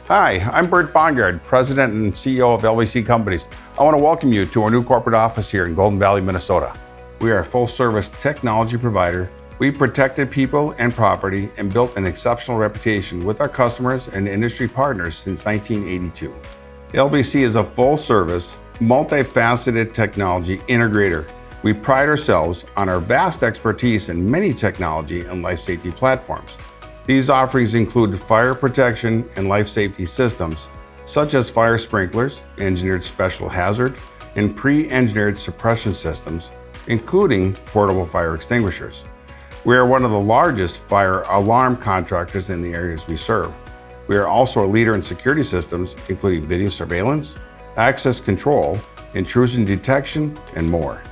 Hi, I'm Bert Bongard, President and CEO of LVC Companies. I want to welcome you to our new corporate office here in Golden Valley, Minnesota. We are a full-service technology provider. We protected people and property and built an exceptional reputation with our customers and industry partners since 1982. LVC is a full-service, multifaceted technology integrator. We pride ourselves on our vast expertise in many technology and life safety platforms. These offerings include fire protection and life safety systems, such as fire sprinklers, engineered special hazard, and pre-engineered suppression systems, including portable fire extinguishers. We are one of the largest fire alarm contractors in the areas we serve. We are also a leader in security systems, including video surveillance, access control, intrusion detection, and more.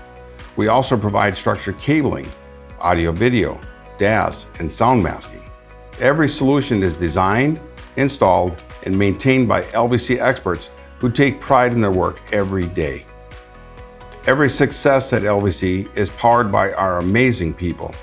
We also provide structured cabling, audio-video, DAS, and sound masking. Every solution is designed, installed, and maintained by LVC experts who take pride in their work every day. Every success at LVC is powered by our amazing people.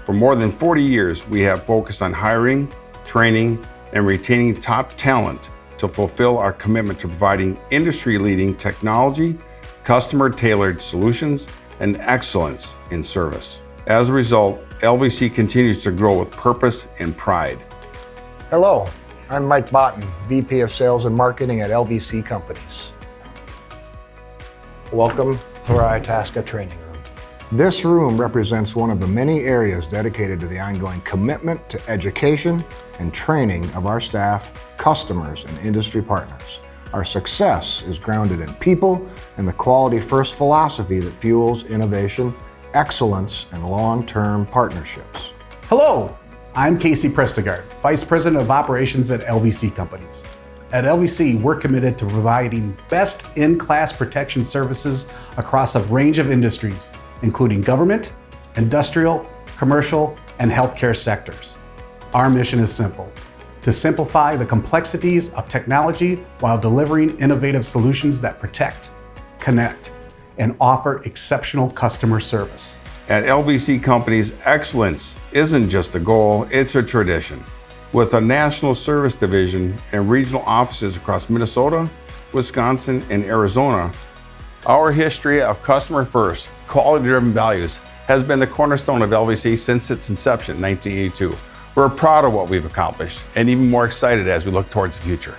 For more than 40 years, we have focused on hiring, training, and retaining top talent to fulfill our commitment to providing industry-leading technology, customer-tailored solutions, and excellence in service. As a result, LVC continues to grow with purpose and pride. Hello, I'm Mike Botten, VP of Sales and Marketing at LVC Companies. Welcome to our Itasca training room. This room represents one of the many areas dedicated to the ongoing commitment to education and training of our staff, customers, and industry partners. Our success is grounded in people and the quality first philosophy that fuels innovation, excellence, and long-term partnerships. Hello, I'm Casey Prestigard, Vice President of Operations at LVC Companies. At LVC, we're committed to providing best-in-class protection services across a range of industries, including government, industrial, commercial, and healthcare sectors. Our mission is simple: to simplify the complexities of technology while delivering innovative solutions that protect, connect, and offer exceptional customer service. At LVC Companies, excellence isn't just a goal, it's a tradition. With a national service division and regional offices across Minnesota, Wisconsin, and Arizona, our history of customer first, quality-driven values has been the cornerstone of LVC since its inception in 1982. We're proud of what we've accomplished and even more excited as we look towards the future.